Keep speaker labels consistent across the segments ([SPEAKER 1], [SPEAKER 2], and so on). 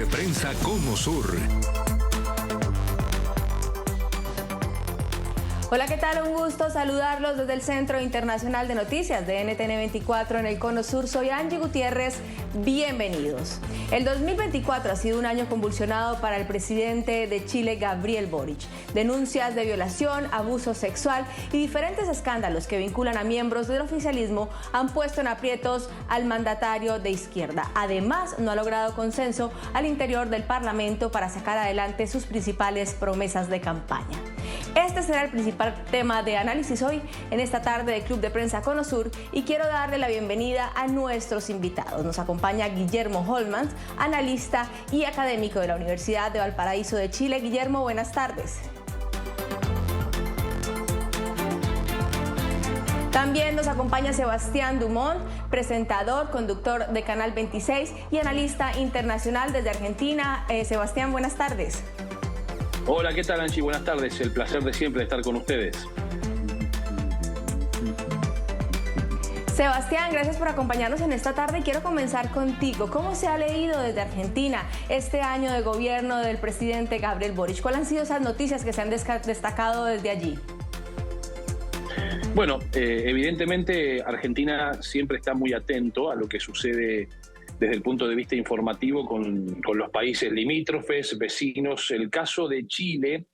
[SPEAKER 1] de Prensa Cono Sur.
[SPEAKER 2] Hola, ¿qué tal? Un gusto saludarlos desde el Centro Internacional de Noticias de NTN 24 en el Cono Sur. Soy Angie Gutiérrez. Bienvenidos. El 2024 ha sido un año convulsionado para el presidente de Chile, Gabriel Boric. Denuncias de violación, abuso sexual y diferentes escándalos que vinculan a miembros del oficialismo han puesto en aprietos al mandatario de izquierda. Además, no ha logrado consenso al interior del Parlamento para sacar adelante sus principales promesas de campaña. Este será el principal tema de análisis hoy en esta tarde de Club de Prensa Cono Sur y quiero darle la bienvenida a nuestros invitados. Nos acompaña Guillermo Holmans, analista y académico de la Universidad de Valparaíso de Chile. Guillermo, buenas tardes. También nos acompaña Sebastián Dumont, presentador, conductor de Canal 26 y analista internacional desde Argentina. Sebastián, buenas tardes.
[SPEAKER 3] Hola, ¿qué tal, Angie? Buenas tardes. El placer de siempre estar con ustedes.
[SPEAKER 2] Sebastián, gracias por acompañarnos en esta tarde y quiero comenzar contigo. ¿Cómo se ha leído desde Argentina este año de gobierno del presidente Gabriel Boric? ¿Cuáles han sido esas noticias que se han destacado desde allí?
[SPEAKER 3] Bueno, evidentemente Argentina siempre está muy atento a lo que sucede desde el punto de vista informativo con los países limítrofes, vecinos. El caso de Chile,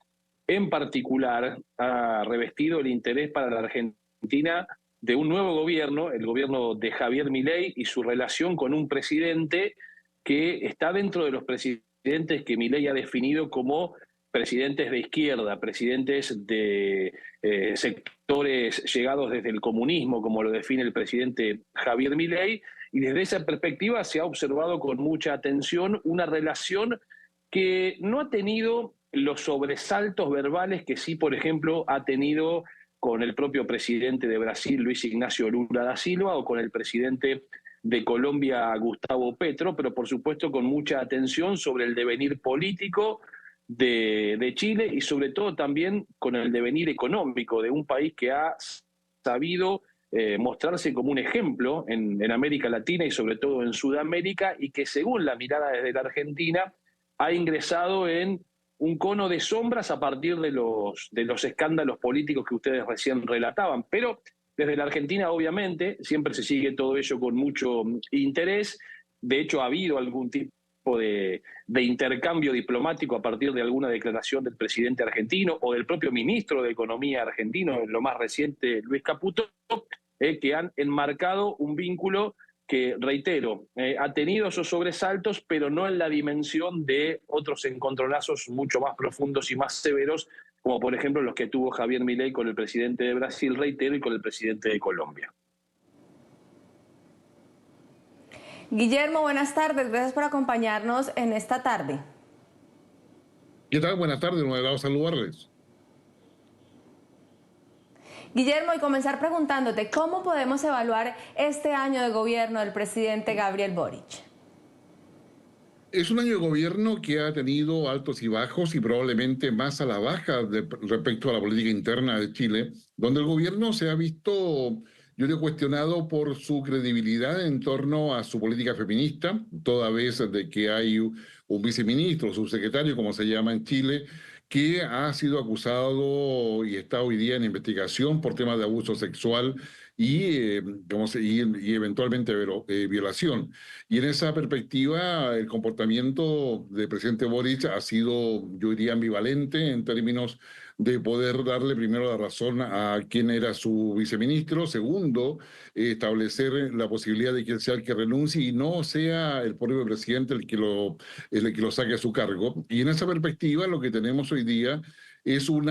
[SPEAKER 3] en particular, ha revestido el interés para la Argentina de un nuevo gobierno, el gobierno de Javier Milei, y su relación con un presidente que está dentro de los presidentes que Milei ha definido como presidentes de izquierda, presidentes de sectores llegados desde el comunismo, como lo define el presidente Javier Milei. Y desde esa perspectiva se ha observado con mucha atención una relación que no ha tenido los sobresaltos verbales que sí, por ejemplo, ha tenido con el propio presidente de Brasil, Luis Ignacio Lula da Silva, o con el presidente de Colombia, Gustavo Petro, pero por supuesto con mucha atención sobre el devenir político de Chile y sobre todo también con el devenir económico de un país que ha sabido mostrarse como un ejemplo en América Latina y sobre todo en Sudamérica, y que según la mirada desde la Argentina ha ingresado en un cono de sombras a partir de los escándalos políticos que ustedes recién relataban. Pero desde la Argentina, obviamente, siempre se sigue todo ello con mucho interés. De hecho, ha habido algún tipo de intercambio diplomático a partir de alguna declaración del presidente argentino o del propio ministro de Economía argentino, en lo más reciente, Luis Caputo, que han enmarcado un vínculo que, reitero, ha tenido esos sobresaltos, pero no en la dimensión de otros encontronazos mucho más profundos y más severos, como por ejemplo los que tuvo Javier Milei con el presidente de Brasil, reitero, y con el presidente de Colombia.
[SPEAKER 2] Guillermo, buenas tardes. Gracias por acompañarnos en esta tarde.
[SPEAKER 4] ¿Qué tal? Buenas tardes. Me da saludarles.
[SPEAKER 2] Guillermo, y comenzar preguntándote, ¿cómo podemos evaluar este año de gobierno del presidente Gabriel Boric?
[SPEAKER 4] Es un año de gobierno que ha tenido altos y bajos y probablemente más a la baja respecto a la política interna de Chile, donde el gobierno se ha visto, yo digo, cuestionado por su credibilidad en torno a su política feminista, toda vez de que hay un viceministro, subsecretario, como se llama en Chile, que ha sido acusado y está hoy día en investigación por temas de abuso sexual y eventualmente violación. Y en esa perspectiva, el comportamiento del presidente Boric ha sido, yo diría, ambivalente en términos de poder darle primero la razón a quien era su viceministro, segundo, establecer la posibilidad de que él sea el que renuncie y no sea el propio presidente el que lo saque a su cargo. Y en esa perspectiva lo que tenemos hoy día es un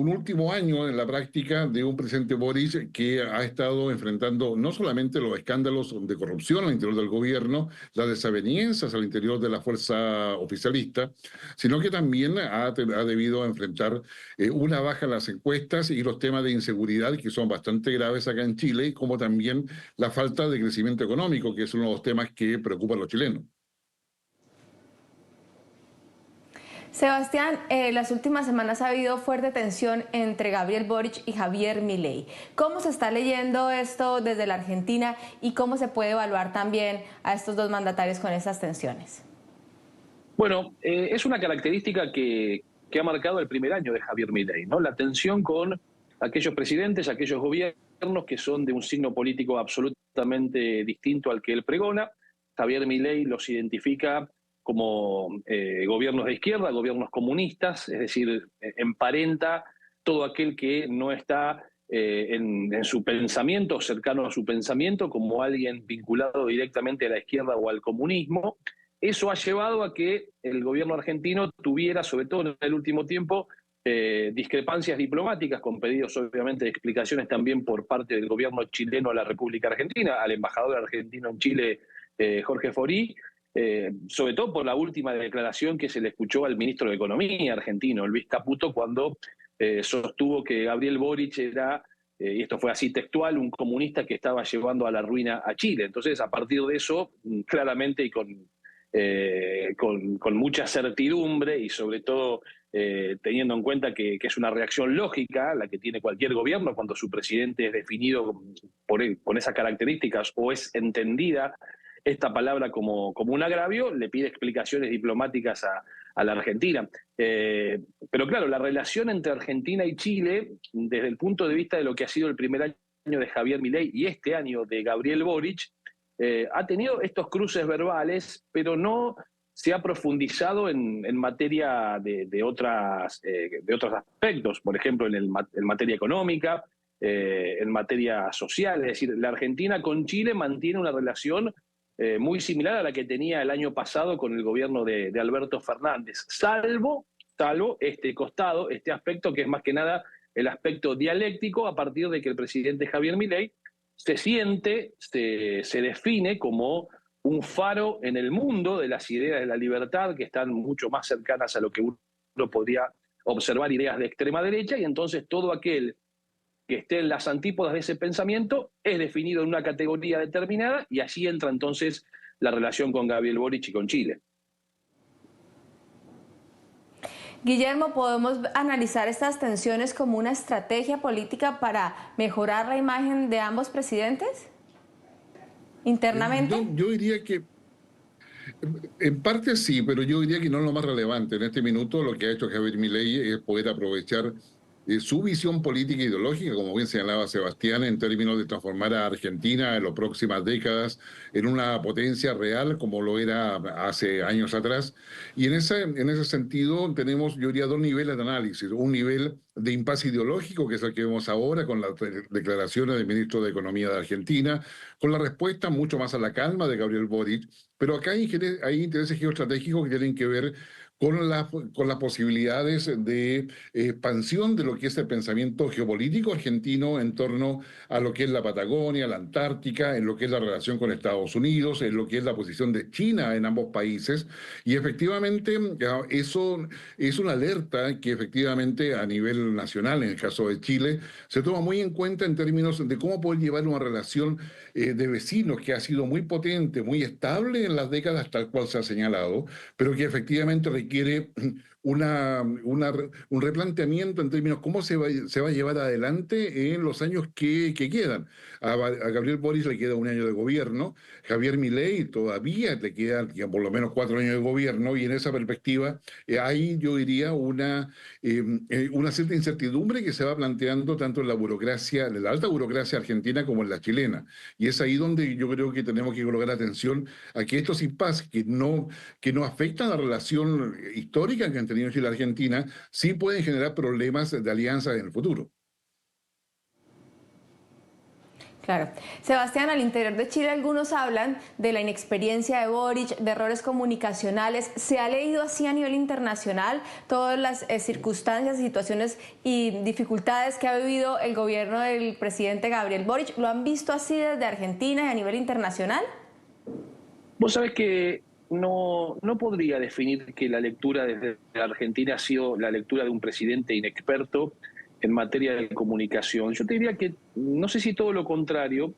[SPEAKER 4] último año en la práctica de un presidente Boric que ha estado enfrentando no solamente los escándalos de corrupción al interior del gobierno, las desavenencias al interior de la fuerza oficialista, sino que también ha debido enfrentar una baja en las encuestas y los temas de inseguridad que son bastante graves acá en Chile, como también la falta de crecimiento económico, que es uno de los temas que preocupa a los chilenos.
[SPEAKER 2] Sebastián, las últimas semanas ha habido fuerte tensión entre Gabriel Boric y Javier Milei. ¿Cómo se está leyendo esto desde la Argentina y cómo se puede evaluar también a estos dos mandatarios con esas tensiones?
[SPEAKER 3] Bueno, es una característica que ha marcado el primer año de Javier Milei, ¿no? La tensión con aquellos presidentes, aquellos gobiernos que son de un signo político absolutamente distinto al que él pregona. Javier Milei los identifica como gobiernos de izquierda, gobiernos comunistas, es decir, emparenta todo aquel que no está en su pensamiento, cercano a su pensamiento, como alguien vinculado directamente a la izquierda o al comunismo. Eso ha llevado a que el gobierno argentino tuviera, sobre todo en el último tiempo, discrepancias diplomáticas, con pedidos obviamente de explicaciones también por parte del gobierno chileno a la República Argentina, al embajador argentino en Chile, Jorge Forí, sobre todo por la última declaración que se le escuchó al ministro de Economía argentino, Luis Caputo, cuando sostuvo que Gabriel Boric era, y esto fue así textual, un comunista que estaba llevando a la ruina a Chile. Entonces, a partir de eso, claramente y con mucha certidumbre y sobre todo teniendo en cuenta que es una reacción lógica la que tiene cualquier gobierno cuando su presidente es definido con esas características o es entendida esta palabra como un agravio, le pide explicaciones diplomáticas a la Argentina. Pero claro, la relación entre Argentina y Chile, desde el punto de vista de lo que ha sido el primer año de Javier Milei y este año de Gabriel Boric, ha tenido estos cruces verbales, pero no se ha profundizado en materia de otros aspectos, por ejemplo, en materia económica, en materia social. Es decir, la Argentina con Chile mantiene una relación muy similar a la que tenía el año pasado con el gobierno de Alberto Fernández, salvo este costado, este aspecto que es más que nada el aspecto dialéctico a partir de que el presidente Javier Milei se define como un faro en el mundo de las ideas de la libertad que están mucho más cercanas a lo que uno podría observar ideas de extrema derecha, y entonces todo aquel que esté en las antípodas de ese pensamiento es definido en una categoría determinada, y allí entra entonces la relación con Gabriel Boric y con Chile.
[SPEAKER 2] Guillermo, ¿podemos analizar estas tensiones como una estrategia política para mejorar la imagen de ambos presidentes internamente?
[SPEAKER 4] Yo diría que en parte sí, pero yo diría que no es lo más relevante. En este minuto lo que ha hecho Javier Milei es poder aprovechar su visión política e ideológica, como bien señalaba Sebastián, en términos de transformar a Argentina en las próximas décadas en una potencia real como lo era hace años atrás. Y en ese sentido tenemos, yo diría, dos niveles de análisis. Un nivel de impasse ideológico, que es el que vemos ahora con las declaraciones del ministro de Economía de Argentina, con la respuesta mucho más a la calma de Gabriel Boric, pero acá hay intereses geoestratégicos que tienen que ver con las posibilidades de expansión de lo que es el pensamiento geopolítico argentino en torno a lo que es la Patagonia, la Antártica, en lo que es la relación con Estados Unidos, en lo que es la posición de China en ambos países. Y efectivamente eso es una alerta que efectivamente a nivel nacional, en el caso de Chile, se toma muy en cuenta en términos de cómo poder llevar una relación de vecinos que ha sido muy potente, muy estable en las décadas tal cual se ha señalado, pero que efectivamente requiere un replanteamiento en términos de cómo se va a llevar adelante en los años que quedan. A Gabriel Boric le queda un año de gobierno, Javier Milei todavía le quedan por lo menos 4 años de gobierno, y en esa perspectiva hay, yo diría, una cierta incertidumbre que se va planteando tanto en la burocracia, en la alta burocracia argentina como en la chilena. Y es ahí donde yo creo que tenemos que colocar atención a que estos impases que no afectan la relación histórica que han tenido Chile y Argentina, sí pueden generar problemas de alianza en el futuro.
[SPEAKER 2] Claro. Sebastián, al interior de Chile algunos hablan de la inexperiencia de Boric, de errores comunicacionales. ¿Se ha leído así a nivel internacional todas las circunstancias, situaciones y dificultades que ha vivido el gobierno del presidente Gabriel Boric? ¿Lo han visto así desde Argentina y a nivel internacional?
[SPEAKER 3] Vos sabés que no podría definir que la lectura desde Argentina ha sido la lectura de un presidente inexperto en materia de comunicación. Yo te diría que no sé si todo lo contrario,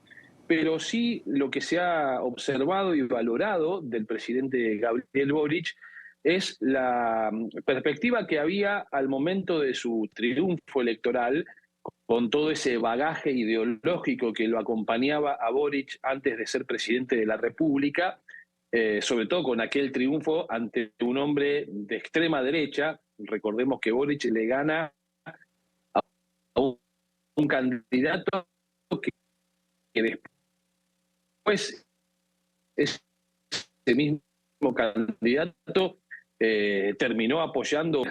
[SPEAKER 3] pero sí lo que se ha observado y valorado del presidente Gabriel Boric es la perspectiva que había al momento de su triunfo electoral, con todo ese bagaje ideológico que lo acompañaba a Boric antes de ser presidente de la República, sobre todo con aquel triunfo ante un hombre de extrema derecha. Recordemos que Boric le gana a un candidato que después ese mismo candidato terminó apoyando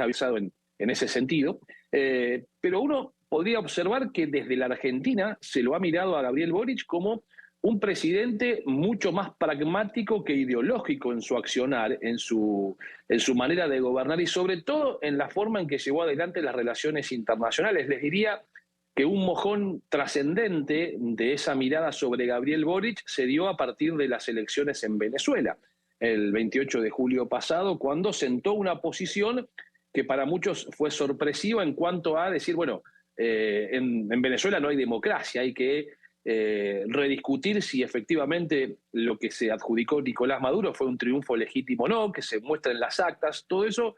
[SPEAKER 3] en ese sentido. Pero uno podría observar que desde la Argentina se lo ha mirado a Gabriel Boric como un presidente mucho más pragmático que ideológico en su accionar, en su manera de gobernar y sobre todo en la forma en que llevó adelante las relaciones internacionales. Les diría que un mojón trascendente de esa mirada sobre Gabriel Boric se dio a partir de las elecciones en Venezuela, el 28 de julio pasado, cuando sentó una posición que para muchos fue sorpresiva en cuanto a decir, bueno, en Venezuela no hay democracia, hay que rediscutir si efectivamente lo que se adjudicó Nicolás Maduro fue un triunfo legítimo o no, que se muestra en las actas. Todo eso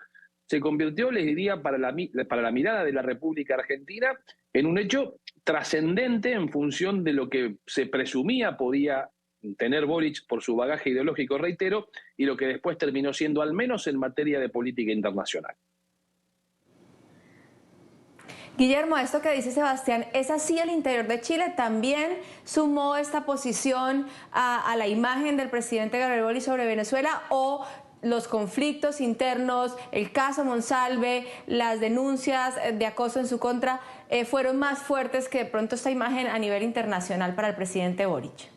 [SPEAKER 3] se convirtió, les diría, para la mirada de la República Argentina, en un hecho trascendente en función de lo que se presumía podía tener Boric por su bagaje ideológico, reitero, y lo que después terminó siendo, al menos en materia de política internacional.
[SPEAKER 2] Guillermo, esto que dice Sebastián, ¿es así al interior de Chile? ¿También sumó esta posición a la imagen del presidente Gabriel Boric sobre Venezuela o los conflictos internos, el caso Monsalve, las denuncias de acoso en su contra fueron más fuertes que de pronto esta imagen a nivel internacional para el presidente Boric?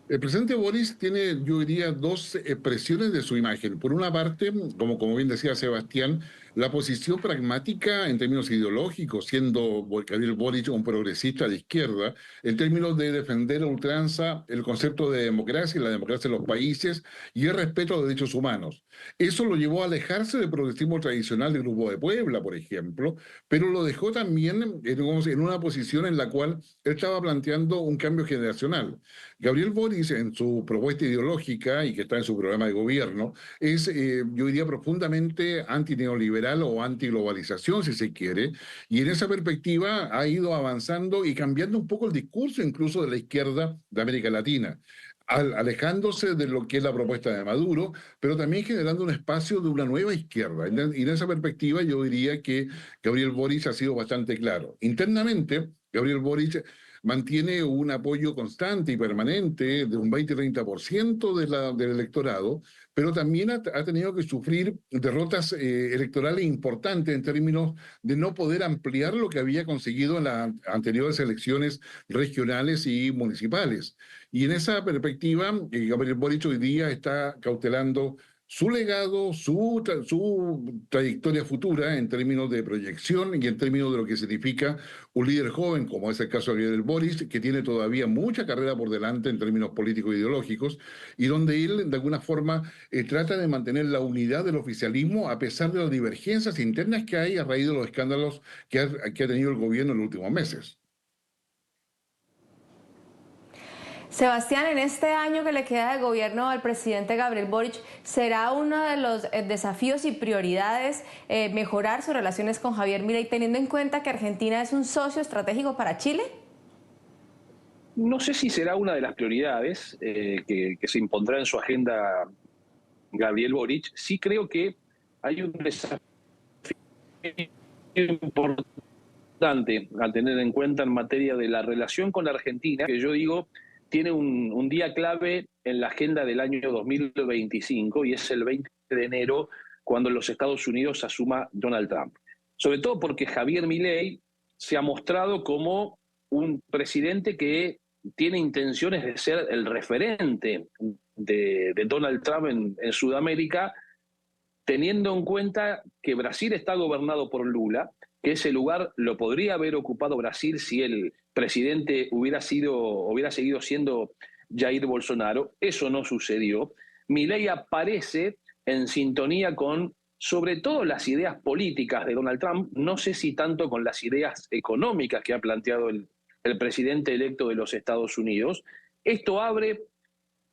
[SPEAKER 4] El presidente Boris tiene, yo diría, dos expresiones de su imagen. Por una parte, como bien decía Sebastián, la posición pragmática en términos ideológicos, siendo Gabriel Boric un progresista de izquierda, en términos de defender a ultranza el concepto de democracia y la democracia en los países y el respeto a los derechos humanos. Eso lo llevó a alejarse del progresismo tradicional del Grupo de Puebla, por ejemplo, pero lo dejó también, digamos, en una posición en la cual él estaba planteando un cambio generacional. Gabriel Boric, en su propuesta ideológica y que está en su programa de gobierno, es, yo diría, profundamente antineoliberal o antiglobalización, si se quiere, y en esa perspectiva ha ido avanzando y cambiando un poco el discurso incluso de la izquierda de América Latina, alejándose de lo que es la propuesta de Maduro, pero también generando un espacio de una nueva izquierda. Y en esa perspectiva yo diría que Gabriel Boric ha sido bastante claro. Internamente, Gabriel Boric mantiene un apoyo constante y permanente de un 20-30% del electorado, pero también ha tenido que sufrir derrotas electorales importantes en términos de no poder ampliar lo que había conseguido en las anteriores elecciones regionales y municipales. Y en esa perspectiva, Gabriel Boric hoy día está cautelando su legado, su trayectoria futura en términos de proyección y en términos de lo que significa un líder joven, como es el caso de Gabriel Boric, que tiene todavía mucha carrera por delante en términos políticos e ideológicos, y donde él, de alguna forma, trata de mantener la unidad del oficialismo a pesar de las divergencias internas que hay a raíz de los escándalos que ha tenido el gobierno en los últimos meses.
[SPEAKER 2] Sebastián, en este año que le queda de gobierno al presidente Gabriel Boric, ¿será uno de los desafíos y prioridades mejorar sus relaciones con Javier Milei, teniendo en cuenta que Argentina es un socio estratégico para Chile?
[SPEAKER 3] No sé si será una de las prioridades que se impondrá en su agenda Gabriel Boric. Sí creo que hay un desafío importante a tener en cuenta en materia de la relación con la Argentina, que yo digo tiene un día clave en la agenda del año 2025 y es el 20 de enero cuando en los Estados Unidos asuma Donald Trump. Sobre todo porque Javier Milei se ha mostrado como un presidente que tiene intenciones de ser el referente de Donald Trump en Sudamérica, teniendo en cuenta que Brasil está gobernado por Lula, que ese lugar lo podría haber ocupado Brasil si el presidente hubiera seguido siendo Jair Bolsonaro. Eso no sucedió. Milei aparece en sintonía con, sobre todo, las ideas políticas de Donald Trump, no sé si tanto con las ideas económicas que ha planteado el presidente electo de los Estados Unidos. Esto abre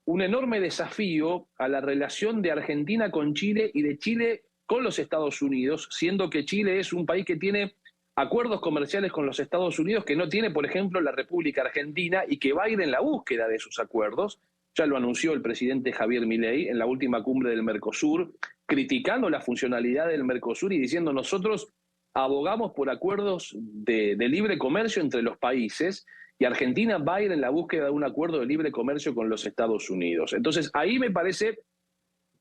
[SPEAKER 3] un enorme desafío a la relación de Argentina con Chile y de Chile con los Estados Unidos, siendo que Chile es un país que tiene acuerdos comerciales con los Estados Unidos que no tiene, por ejemplo, la República Argentina y que va a ir en la búsqueda de esos acuerdos. Ya lo anunció el presidente Javier Milei en la última cumbre del Mercosur, criticando la funcionalidad del Mercosur y diciendo nosotros abogamos por acuerdos de libre comercio entre los países y Argentina va a ir en la búsqueda de un acuerdo de libre comercio con los Estados Unidos. Entonces ahí me parece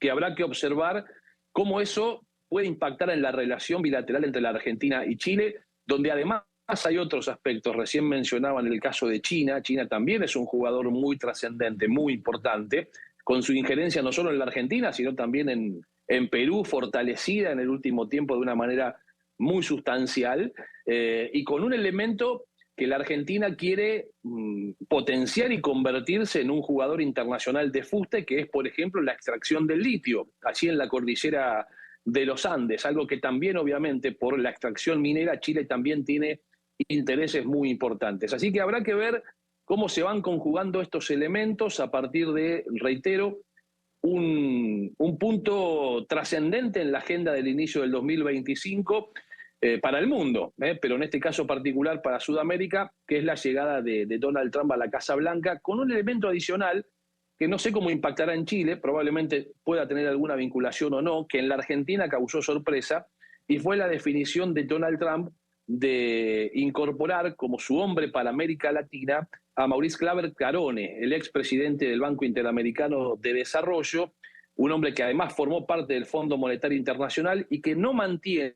[SPEAKER 3] que habrá que observar cómo eso puede impactar en la relación bilateral entre la Argentina y Chile, donde además hay otros aspectos. Recién mencionaban el caso de China. China también es un jugador muy trascendente, muy importante, con su injerencia no solo en la Argentina, sino también en Perú, fortalecida en el último tiempo de una manera muy sustancial, y con un elemento que la Argentina quiere potenciar y convertirse en un jugador internacional de fuste, que es, por ejemplo, la extracción del litio, allí en la cordillera de los Andes, algo que también, obviamente, por la extracción minera, Chile también tiene intereses muy importantes. Así que habrá que ver cómo se van conjugando estos elementos a partir de, reitero, un punto trascendente en la agenda del inicio del 2025 para el mundo, pero en este caso particular para Sudamérica, que es la llegada de Donald Trump a la Casa Blanca, con un elemento adicional que no sé cómo impactará en Chile, probablemente pueda tener alguna vinculación o no, que en la Argentina causó sorpresa, y fue la definición de Donald Trump de incorporar como su hombre para América Latina a Maurice Claver Carone, el expresidente del Banco Interamericano de Desarrollo, un hombre que además formó parte del Fondo Monetario Internacional y que no mantiene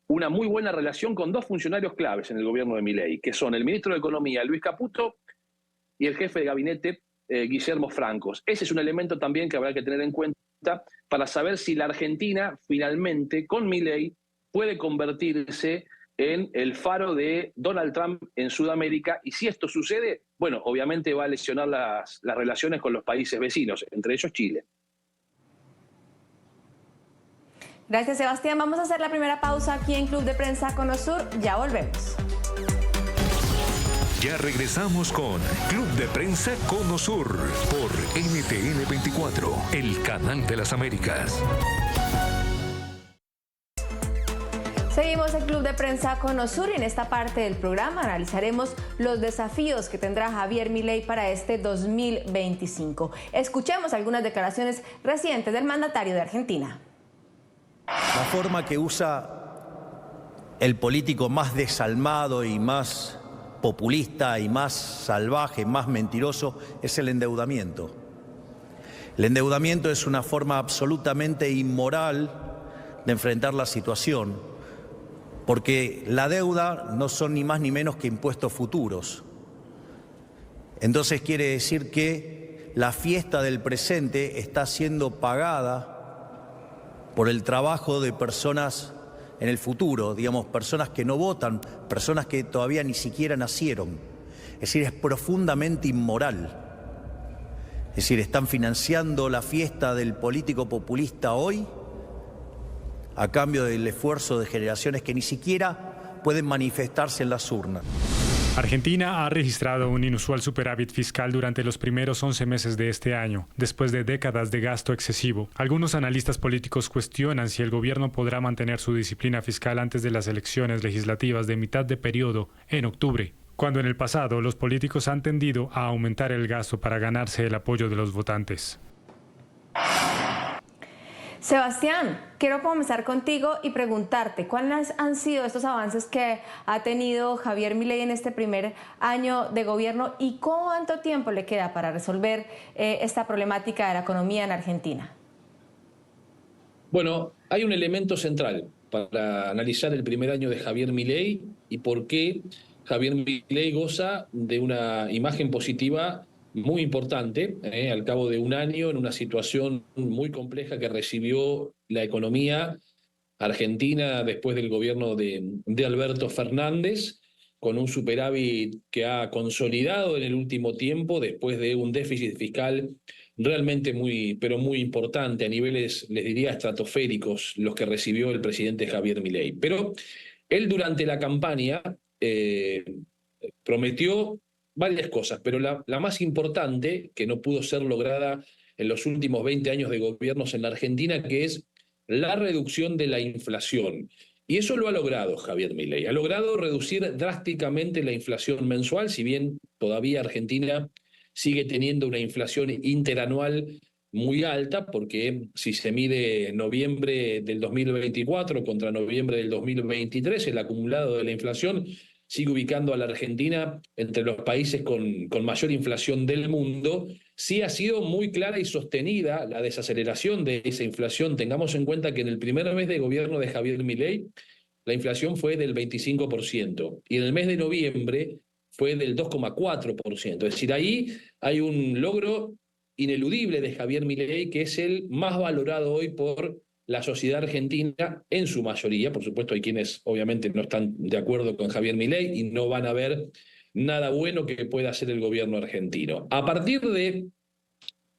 [SPEAKER 3] una muy buena relación con dos funcionarios claves en el gobierno de Milei, que son el ministro de Economía, Luis Caputo, y el jefe de gabinete, Guillermo Francos. Ese es un elemento también que habrá que tener en cuenta para saber si la Argentina finalmente, con Milei, puede convertirse en el faro de Donald Trump en Sudamérica, y si esto sucede, bueno, obviamente va a lesionar las relaciones con los países vecinos, entre ellos Chile.
[SPEAKER 2] Gracias, Sebastián. Vamos a hacer la primera pausa aquí en Club de Prensa Conosur. Ya volvemos.
[SPEAKER 1] Ya regresamos con Club de Prensa Conosur por NTN 24, el canal de las Américas.
[SPEAKER 2] Seguimos el Club de Prensa Conosur y en esta parte del programa analizaremos los desafíos que tendrá Javier Milei para este 2025. Escuchemos algunas declaraciones recientes del mandatario de Argentina.
[SPEAKER 5] La forma que usa el político más desalmado y más populista y más salvaje, más mentiroso, es el endeudamiento. El endeudamiento es una forma absolutamente inmoral de enfrentar la situación, porque la deuda no son ni más ni menos que impuestos futuros. Entonces quiere decir que la fiesta del presente está siendo pagada por el trabajo de personas en el futuro, digamos, personas que no votan, personas que todavía ni siquiera nacieron. Es decir, es profundamente inmoral. Es decir, están financiando la fiesta del político populista hoy a cambio del esfuerzo de generaciones que ni siquiera pueden manifestarse en las urnas.
[SPEAKER 6] Argentina ha registrado un inusual superávit fiscal durante los primeros 11 meses de este año, después de décadas de gasto excesivo. Algunos analistas políticos cuestionan si el gobierno podrá mantener su disciplina fiscal antes de las elecciones legislativas de mitad de periodo en octubre, cuando en el pasado los políticos han tendido a aumentar el gasto para ganarse el apoyo de los votantes.
[SPEAKER 2] Sebastián, quiero comenzar contigo y preguntarte cuáles han sido estos avances que ha tenido Javier Milei en este primer año de gobierno y cuánto tiempo le queda para resolver esta problemática de la economía en Argentina.
[SPEAKER 3] Bueno, hay un elemento central para analizar el primer año de Javier Milei y por qué Javier Milei goza de una imagen positiva muy importante, al cabo de un año, en una situación muy compleja que recibió la economía argentina después del gobierno de Alberto Fernández, con un superávit que ha consolidado en el último tiempo después de un déficit fiscal realmente pero muy importante, a niveles, les diría, estratosféricos, los que recibió el presidente Javier Milei. Pero él durante la campaña prometió varias cosas, pero la más importante, que no pudo ser lograda en los últimos 20 años de gobiernos en la Argentina, que es la reducción de la inflación. Y eso lo ha logrado Javier Milei. Ha logrado reducir drásticamente la inflación mensual, si bien todavía Argentina sigue teniendo una inflación interanual muy alta, porque si se mide noviembre del 2024 contra noviembre del 2023, el acumulado de la inflación sigue ubicando a la Argentina entre los países con mayor inflación del mundo. Sí ha sido muy clara y sostenida la desaceleración de esa inflación. Tengamos en cuenta que en el primer mes de gobierno de Javier Milei la inflación fue del 25% y en el mes de noviembre fue del 2,4%. Es decir, ahí hay un logro ineludible de Javier Milei, que es el más valorado hoy por la sociedad argentina en su mayoría. Por supuesto, hay quienes obviamente no están de acuerdo con Javier Milei y no van a ver nada bueno que pueda hacer el gobierno argentino. A partir de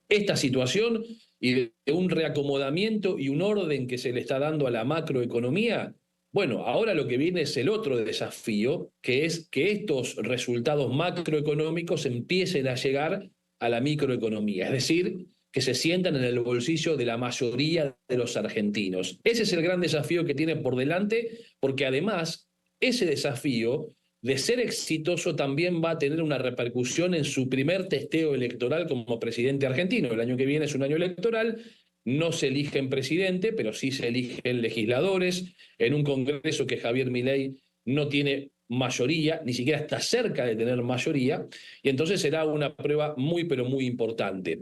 [SPEAKER 3] esta situación y de un reacomodamiento y un orden que se le está dando a la macroeconomía, bueno, ahora lo que viene es el otro desafío, que es que estos resultados macroeconómicos empiecen a llegar a la microeconomía, es decir, que se sientan en el bolsillo de la mayoría de los argentinos. Ese es el gran desafío que tiene por delante, porque además ese desafío de ser exitoso también va a tener una repercusión en su primer testeo electoral como presidente argentino. El año que viene es un año electoral, no se eligen presidente, pero sí se eligen legisladores en un Congreso que Javier Milei no tiene mayoría, ni siquiera está cerca de tener mayoría, y entonces será una prueba muy, pero muy importante.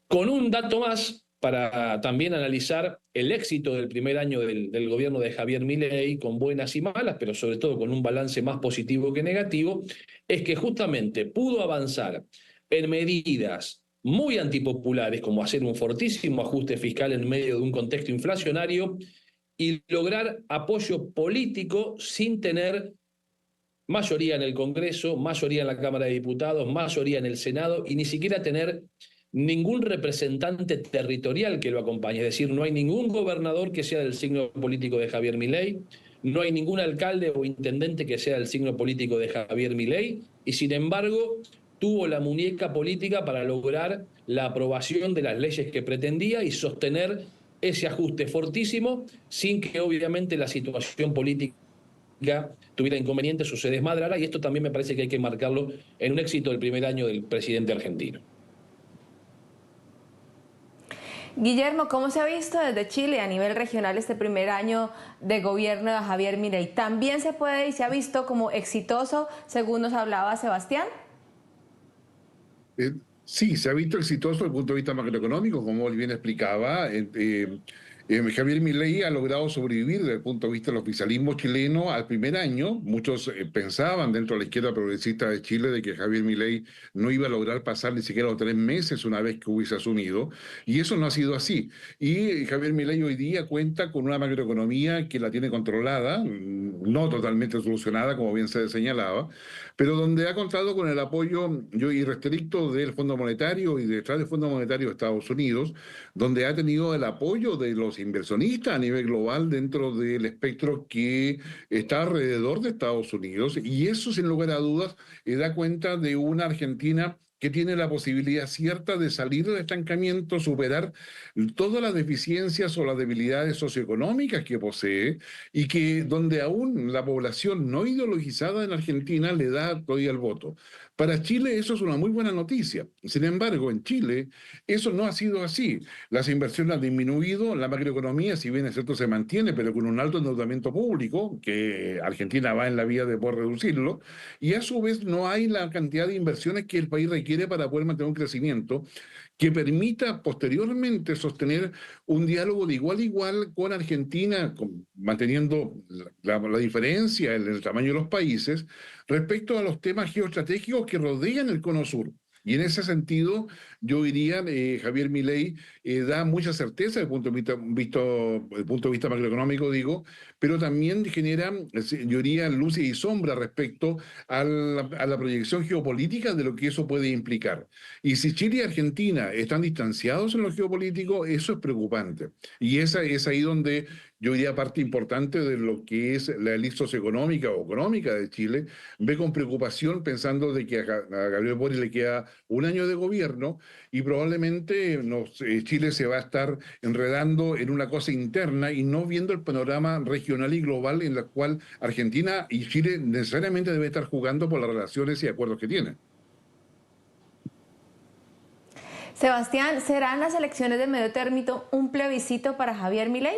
[SPEAKER 3] Con un dato más, para también analizar el éxito del primer año del gobierno de Javier Milei, con buenas y malas, pero sobre todo con un balance más positivo que negativo, es que justamente pudo avanzar en medidas muy antipopulares, como hacer un fortísimo ajuste fiscal en medio de un contexto inflacionario, y lograr apoyo político sin tener mayoría en el Congreso, mayoría en la Cámara de Diputados, mayoría en el Senado, y ni siquiera tener ningún representante territorial que lo acompañe. Es decir, no hay ningún gobernador que sea del signo político de Javier Milei, no hay ningún alcalde o intendente que sea del signo político de Javier Milei, y sin embargo tuvo la muñeca política para lograr la aprobación de las leyes que pretendía y sostener ese ajuste fortísimo sin que obviamente la situación política tuviera inconvenientes o se desmadrara, y esto también me parece que hay que marcarlo en un éxito del primer año del presidente argentino.
[SPEAKER 2] Guillermo, ¿cómo se ha visto desde Chile a nivel regional este primer año de gobierno de Javier Milei? ¿También se puede y se ha visto como exitoso, según nos hablaba Sebastián?
[SPEAKER 4] Sí, se ha visto exitoso desde el punto de vista macroeconómico, como él bien explicaba. Javier Milei ha logrado sobrevivir desde el punto de vista del oficialismo chileno al primer año. Muchos pensaban dentro de la izquierda progresista de Chile de que Javier Milei no iba a lograr pasar ni siquiera los 3 meses una vez que hubiese asumido, y eso no ha sido así. Y Javier Milei hoy día cuenta con una macroeconomía que la tiene controlada, no totalmente solucionada, como bien se señalaba, pero donde ha contado con el apoyo irrestricto del Fondo Monetario y detrás del Fondo Monetario de Estados Unidos, donde ha tenido el apoyo de los inversionistas a nivel global dentro del espectro que está alrededor de Estados Unidos, y eso sin lugar a dudas da cuenta de una Argentina que tiene la posibilidad cierta de salir del estancamiento, superar todas las deficiencias o las debilidades socioeconómicas que posee, y que donde aún la población no ideologizada en Argentina le da todavía el voto. Para Chile eso es una muy buena noticia. Sin embargo, en Chile eso no ha sido así. Las inversiones han disminuido, la macroeconomía, si bien es cierto, se mantiene, pero con un alto endeudamiento público, que Argentina va en la vía de poder reducirlo, y a su vez no hay la cantidad de inversiones que el país requiere para poder mantener un crecimiento que permita posteriormente sostener un diálogo de igual a igual con Argentina, manteniendo la diferencia en el tamaño de los países respecto a los temas geoestratégicos que rodean el Cono Sur. Y en ese sentido, yo diría, Javier Milei da mucha certeza desde el punto de vista macroeconómico, digo, pero también genera, yo diría, luces y sombras respecto a la proyección geopolítica de lo que eso puede implicar. Y si Chile y Argentina están distanciados en lo geopolítico, eso es preocupante. Y es ahí donde yo diría parte importante de lo que es la élite socioeconómica o económica de Chile, ve con preocupación pensando de que a Gabriel Boric le queda un año de gobierno y probablemente Chile se va a estar enredando en una cosa interna y no viendo el panorama regional y global en la cual Argentina y Chile necesariamente debe estar jugando por las relaciones y acuerdos que tienen.
[SPEAKER 2] Sebastián, ¿serán las elecciones de medio término un plebiscito para Javier Milei?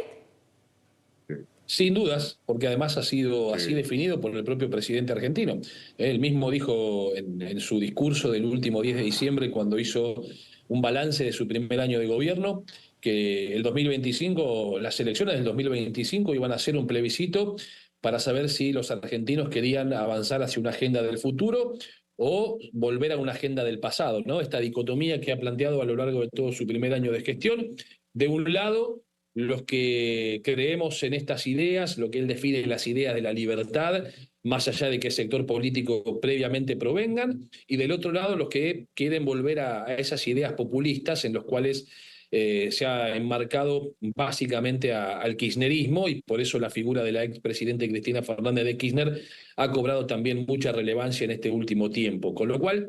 [SPEAKER 3] Sin dudas, porque además ha sido así definido por el propio presidente argentino. Él mismo dijo en su discurso del último 10 de diciembre, cuando hizo un balance de su primer año de gobierno, que el 2025, las elecciones del 2025 iban a ser un plebiscito para saber si los argentinos querían avanzar hacia una agenda del futuro o volver a una agenda del pasado, ¿no? Esta dicotomía que ha planteado a lo largo de todo su primer año de gestión. De un lado, los que creemos en estas ideas, lo que él define las ideas de la libertad, más allá de qué sector político previamente provengan, y del otro lado, los que quieren volver a esas ideas populistas en los cuales se ha enmarcado básicamente al kirchnerismo, y por eso la figura de la expresidenta Cristina Fernández de Kirchner ha cobrado también mucha relevancia en este último tiempo. Con lo cual,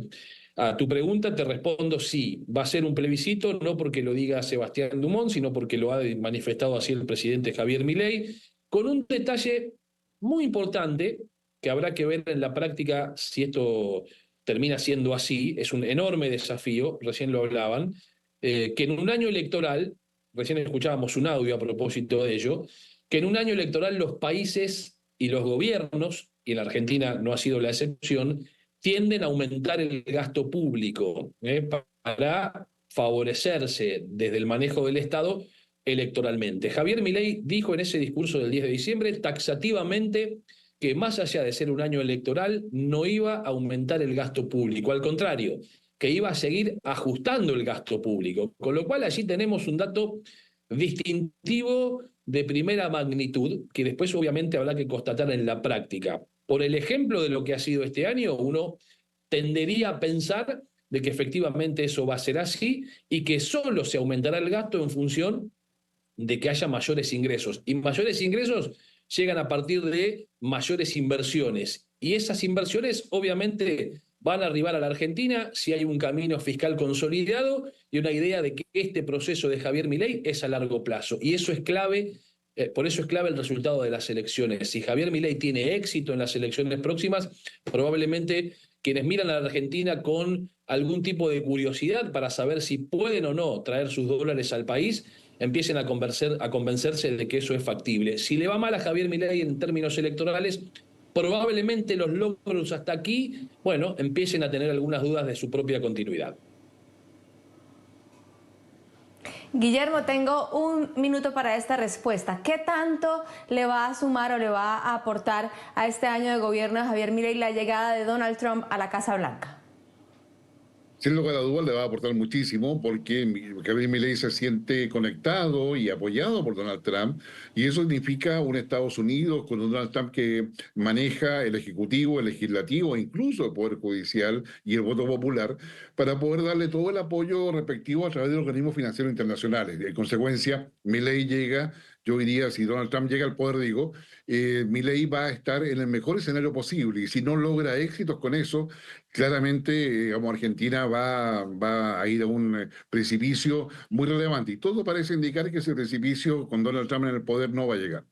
[SPEAKER 3] a tu pregunta te respondo sí, va a ser un plebiscito, no porque lo diga Sebastián Dumont, sino porque lo ha manifestado así el presidente Javier Milei, con un detalle muy importante que habrá que ver en la práctica si esto termina siendo así. Es un enorme desafío, recién lo hablaban, que en un año electoral, recién escuchábamos un audio a propósito de ello, que en un año electoral los países y los gobiernos, y en la Argentina no ha sido la excepción, tienden a aumentar el gasto público para favorecerse desde el manejo del Estado electoralmente. Javier Milei dijo en ese discurso del 10 de diciembre taxativamente que más allá de ser un año electoral no iba a aumentar el gasto público, al contrario, que iba a seguir ajustando el gasto público. Con lo cual allí tenemos un dato distintivo de primera magnitud que después obviamente habrá que constatar en la práctica. Por el ejemplo de lo que ha sido este año, uno tendería a pensar de que efectivamente eso va a ser así y que solo se aumentará el gasto en función de que haya mayores ingresos. Y mayores ingresos llegan a partir de mayores inversiones. Y esas inversiones obviamente van a arribar a la Argentina si hay un camino fiscal consolidado y una idea de que este proceso de Javier Milei es a largo plazo. Y eso es clave. Por eso es clave el resultado de las elecciones. Si Javier Milei tiene éxito en las elecciones próximas, probablemente quienes miran a la Argentina con algún tipo de curiosidad para saber si pueden o no traer sus dólares al país, empiecen a convencerse de que eso es factible. Si le va mal a Javier Milei en términos electorales, probablemente los logros hasta aquí, bueno, empiecen a tener algunas dudas de su propia continuidad.
[SPEAKER 2] Guillermo, tengo un minuto para esta respuesta. ¿Qué tanto le va a sumar o le va a aportar a este año de gobierno de Javier Milei la llegada de Donald Trump a la Casa Blanca?
[SPEAKER 4] Sin lugar a dudas le va a aportar muchísimo porque Javier Milei se siente conectado y apoyado por Donald Trump y eso significa un Estados Unidos con un Donald Trump que maneja el Ejecutivo, el Legislativo e incluso el Poder Judicial y el voto popular para poder darle todo el apoyo respectivo a través de los organismos financieros internacionales. En consecuencia, Milei llega, yo diría, si Donald Trump llega al poder, digo, Milei va a estar en el mejor escenario posible y si no logra éxitos con eso, claramente Argentina va a ir a un precipicio muy relevante y todo parece indicar que ese precipicio con Donald Trump en el poder no va a llegar.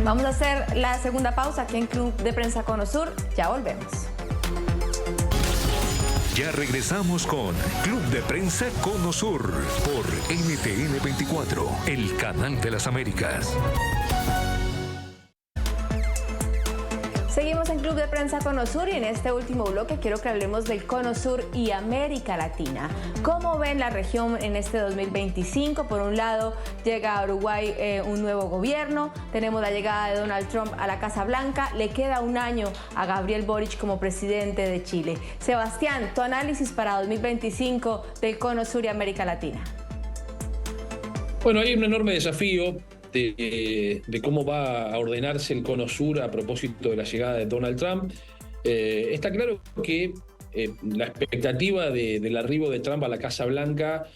[SPEAKER 2] Vamos a hacer la segunda pausa aquí en Club de Prensa Cono Sur. Ya volvemos.
[SPEAKER 1] Ya regresamos con Club de Prensa Cono Sur por NTN 24, el canal de las Américas.
[SPEAKER 2] Seguimos en Club de Prensa Cono Sur y en este último bloque quiero que hablemos del Cono Sur y América Latina. ¿Cómo ven la región en este 2025? Por un lado, llega a Uruguay un nuevo gobierno, tenemos la llegada de Donald Trump a la Casa Blanca, le queda un año a Gabriel Boric como presidente de Chile. Sebastián, tu análisis para 2025 del Cono Sur y América Latina.
[SPEAKER 3] Bueno, hay un enorme desafío de cómo va a ordenarse el Cono Sur a propósito de la llegada de Donald Trump. Está claro que la expectativa del arribo de Trump a la Casa Blanca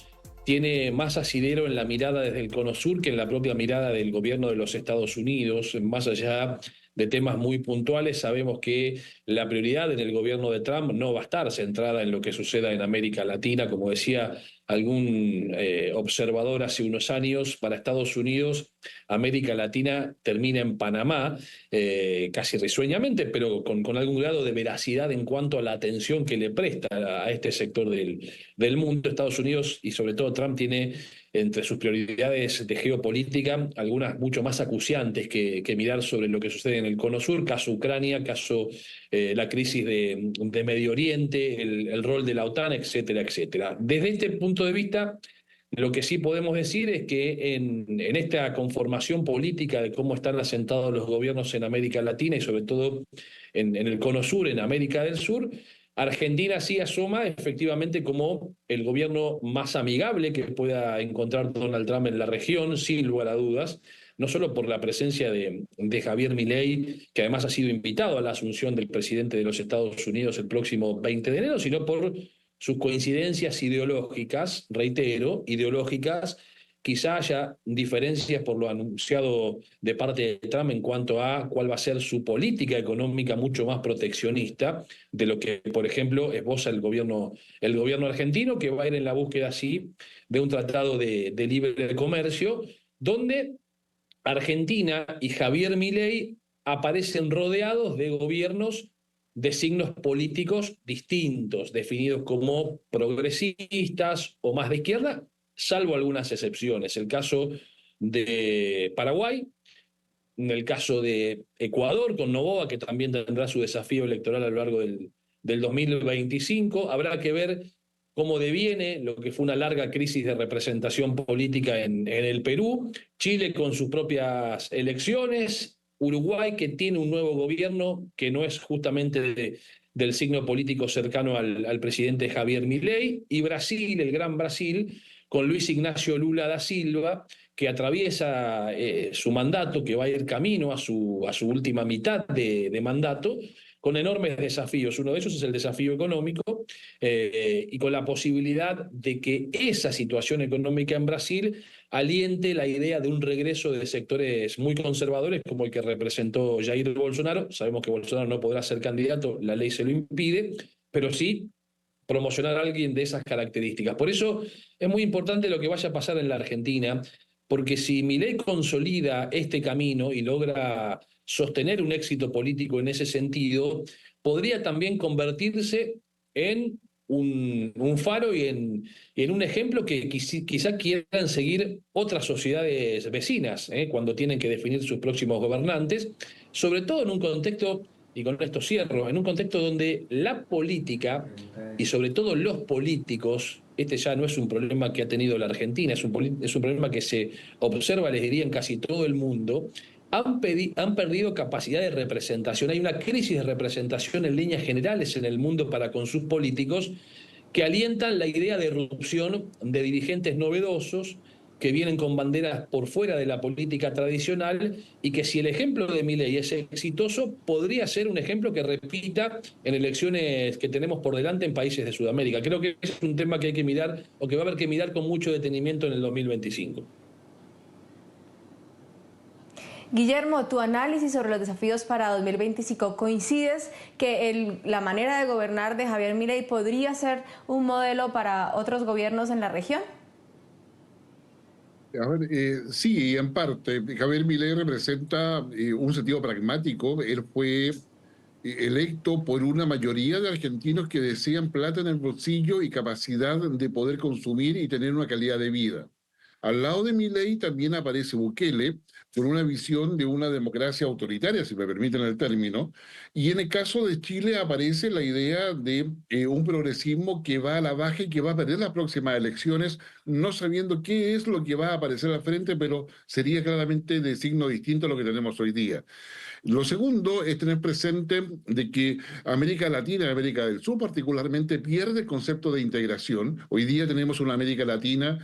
[SPEAKER 3] tiene más asidero en la mirada desde el Cono Sur que en la propia mirada del gobierno de los Estados Unidos. Más allá de temas muy puntuales, sabemos que la prioridad en el gobierno de Trump no va a estar centrada en lo que suceda en América Latina. Como decía algún observador hace unos años, para Estados Unidos, América Latina termina en Panamá, casi risueñamente, pero con algún grado de veracidad en cuanto a la atención que le presta a este sector del mundo. Estados Unidos y sobre todo Trump tiene entre sus prioridades de geopolítica algunas mucho más acuciantes que mirar sobre lo que sucede en el Cono Sur, caso Ucrania, caso la crisis de Medio Oriente, el rol de la OTAN, etcétera, etcétera. Desde este punto de vista, lo que sí podemos decir es que en esta conformación política de cómo están asentados los gobiernos en América Latina y sobre todo en el Cono Sur, en América del Sur, Argentina sí asoma efectivamente como el gobierno más amigable que pueda encontrar Donald Trump en la región, sin lugar a dudas, no solo por la presencia de Javier Milei, que además ha sido invitado a la asunción del presidente de los Estados Unidos el próximo 20 de enero, sino por sus coincidencias ideológicas, reitero, ideológicas. Quizá haya diferencias por lo anunciado de parte de Trump en cuanto a cuál va a ser su política económica mucho más proteccionista de lo que, por ejemplo, esboza el gobierno argentino, que va a ir en la búsqueda, así, de un tratado de libre comercio, donde Argentina y Javier Milei aparecen rodeados de gobiernos de signos políticos distintos, definidos como progresistas o más de izquierda, salvo algunas excepciones. El caso de Paraguay, en el caso de Ecuador, con Noboa, que también tendrá su desafío electoral a lo largo del 2025. Habrá que ver cómo deviene lo que fue una larga crisis de representación política en el Perú, Chile con sus propias elecciones, Uruguay que tiene un nuevo gobierno que no es justamente del signo político cercano al presidente Javier Milei, y Brasil, el gran Brasil, con Luis Ignacio Lula da Silva, que atraviesa su mandato, que va a ir camino a su última mitad de mandato, con enormes desafíos. Uno de ellos es el desafío económico, y con la posibilidad de que esa situación económica en Brasil aliente la idea de un regreso de sectores muy conservadores, como el que representó Jair Bolsonaro. Sabemos que Bolsonaro no podrá ser candidato, la ley se lo impide, pero sí promocionar a alguien de esas características. Por eso es muy importante lo que vaya a pasar en la Argentina, porque si Milei consolida este camino y logra sostener un éxito político en ese sentido, podría también convertirse en un faro y en un ejemplo que quizá quieran seguir otras sociedades vecinas, cuando tienen que definir sus próximos gobernantes, sobre todo en un contexto, y con esto cierro, en un contexto donde la política y sobre todo los políticos, este ya no es un problema que ha tenido la Argentina, es un problema que se observa, les diría, en casi todo el mundo, han perdido capacidad de representación. Hay una crisis de representación en líneas generales en el mundo para con sus políticos, que alientan la idea de irrupción de dirigentes novedosos que vienen con banderas por fuera de la política tradicional, y que si el ejemplo de Milei es exitoso, podría ser un ejemplo que repita en elecciones que tenemos por delante en países de Sudamérica. Creo que es un tema que hay que mirar, o que va a haber que mirar con mucho detenimiento en el 2025.
[SPEAKER 2] Guillermo, tu análisis sobre los desafíos para 2025, ¿coincides que la manera de gobernar de Javier Milei podría ser un modelo para otros gobiernos en la región?
[SPEAKER 4] A ver, sí, en parte. Javier Milei representa un sentido pragmático. Él fue electo por una mayoría de argentinos que desean plata en el bolsillo y capacidad de poder consumir y tener una calidad de vida. Al lado de Milei también aparece Bukele, con una visión de una democracia autoritaria, si me permiten el término, y en el caso de Chile aparece la idea de un progresismo que va a la baja y que va a perder las próximas elecciones, no sabiendo qué es lo que va a aparecer al frente, pero sería claramente de signo distinto a lo que tenemos hoy día. Lo segundo es tener presente de que América Latina y América del Sur particularmente pierde el concepto de integración. Hoy día tenemos una América Latina,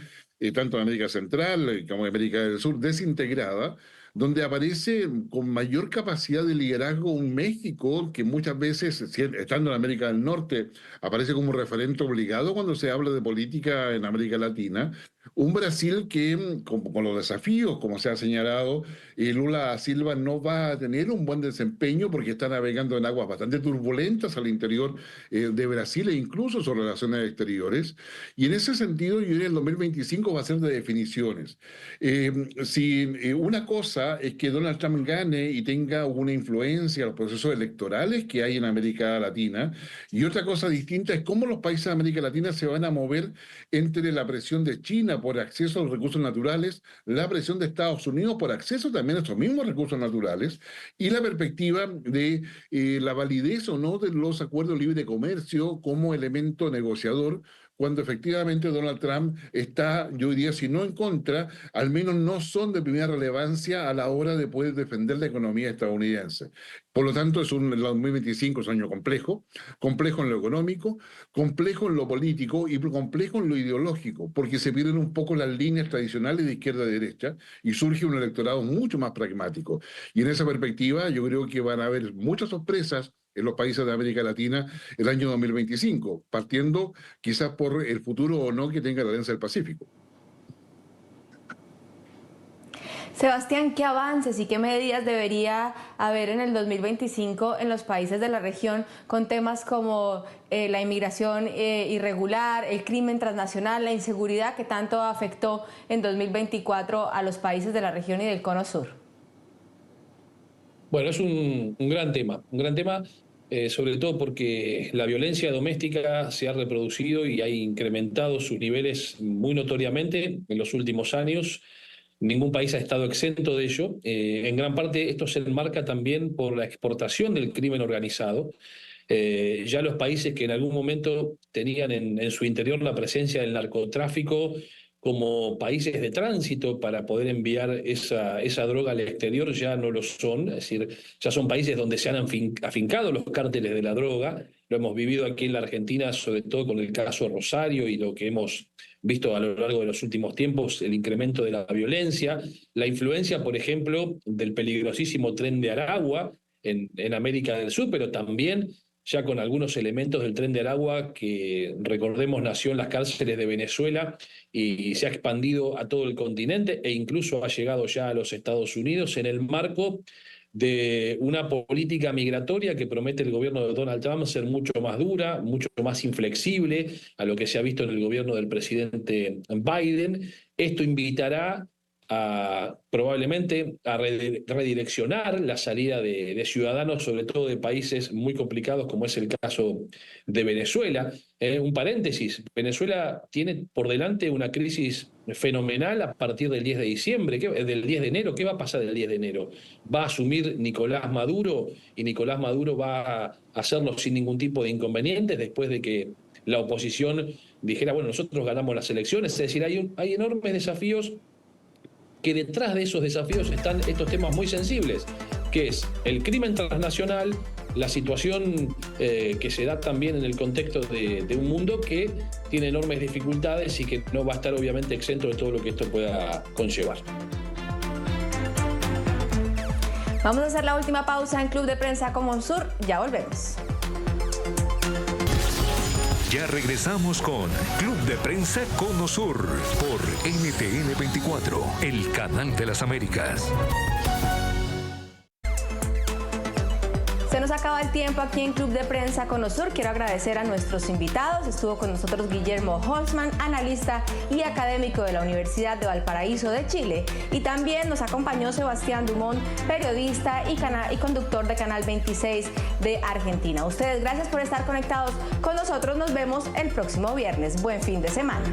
[SPEAKER 4] tanto en América Central como en América del Sur, desintegrada, donde aparece con mayor capacidad de liderazgo un México que muchas veces, estando en América del Norte, aparece como referente obligado cuando se habla de política en América Latina. Un Brasil que, con los desafíos, como se ha señalado, Lula da Silva no va a tener un buen desempeño porque está navegando en aguas bastante turbulentas al interior de Brasil e incluso sus relaciones exteriores. Y en ese sentido, yo diría que el 2025 va a ser de definiciones. Una cosa es que Donald Trump gane y tenga una influencia en los procesos electorales que hay en América Latina, y otra cosa distinta es cómo los países de América Latina se van a mover entre la presión de China por acceso a los recursos naturales, la presión de Estados Unidos por acceso también a estos mismos recursos naturales, y la perspectiva de la validez o no de los acuerdos de libre comercio como elemento negociador, cuando efectivamente Donald Trump está, yo diría, si no en contra, al menos no son de primera relevancia a la hora de poder defender la economía estadounidense. Por lo tanto, el 2025 es un año complejo en lo económico, complejo en lo político y complejo en lo ideológico, porque se pierden un poco las líneas tradicionales de izquierda a derecha y surge un electorado mucho más pragmático. Y en esa perspectiva yo creo que van a haber muchas sorpresas en los países de América Latina el año 2025, partiendo quizás por el futuro o no que tenga la Alianza del Pacífico.
[SPEAKER 2] Sebastián, ¿qué avances y qué medidas debería haber en el 2025 en los países de la región con temas como la inmigración irregular, el crimen transnacional, la inseguridad que tanto afectó en 2024 a los países de la región y del Cono Sur?
[SPEAKER 3] Bueno, es un gran tema, sobre todo porque la violencia doméstica se ha reproducido y ha incrementado sus niveles muy notoriamente en los últimos años. Ningún país ha estado exento de ello. En gran parte esto se enmarca también por la exportación del crimen organizado. Ya los países que en algún momento tenían en su interior la presencia del narcotráfico como países de tránsito para poder enviar esa droga al exterior ya no lo son, es decir, ya son países donde se han afincado los cárteles de la droga. Lo hemos vivido aquí en la Argentina, sobre todo con el caso Rosario y lo que hemos visto a lo largo de los últimos tiempos, el incremento de la violencia, la influencia, por ejemplo, del peligrosísimo Tren de Aragua en América del Sur, pero también ya con algunos elementos del Tren de Aragua que, recordemos, nació en las cárceles de Venezuela y se ha expandido a todo el continente e incluso ha llegado ya a los Estados Unidos en el marco de una política migratoria que promete el gobierno de Donald Trump ser mucho más dura, mucho más inflexible a lo que se ha visto en el gobierno del presidente Biden. Esto invitará probablemente a redireccionar la salida de ciudadanos, sobre todo de países muy complicados como es el caso de Venezuela. Un paréntesis, Venezuela tiene por delante una crisis fenomenal a partir del 10 de diciembre, del 10 de enero. ¿Qué va a pasar el 10 de enero? Va a asumir Nicolás Maduro y Nicolás Maduro va a hacerlo sin ningún tipo de inconvenientes después de que la oposición dijera, bueno, nosotros ganamos las elecciones. Es decir, hay enormes desafíos, que detrás de esos desafíos están estos temas muy sensibles, que es el crimen transnacional, la situación que se da también en el contexto de un mundo que tiene enormes dificultades y que no va a estar obviamente exento de todo lo que esto pueda conllevar.
[SPEAKER 2] Vamos a hacer la última pausa en Club de Prensa Comonsur, ya volvemos.
[SPEAKER 1] Ya regresamos con Club de Prensa Cono Sur por NTN 24, el canal de las Américas.
[SPEAKER 2] Se nos acaba el tiempo aquí en Club de Prensa Cono Sur. Quiero agradecer a nuestros invitados. Estuvo con nosotros Guillermo Holtzman, analista y académico de la Universidad de Valparaíso de Chile. Y también nos acompañó Sebastián Dumont, periodista y conductor de Canal 26 de Argentina. Ustedes, gracias por estar conectados con nosotros. Nos vemos el próximo viernes. Buen fin de semana.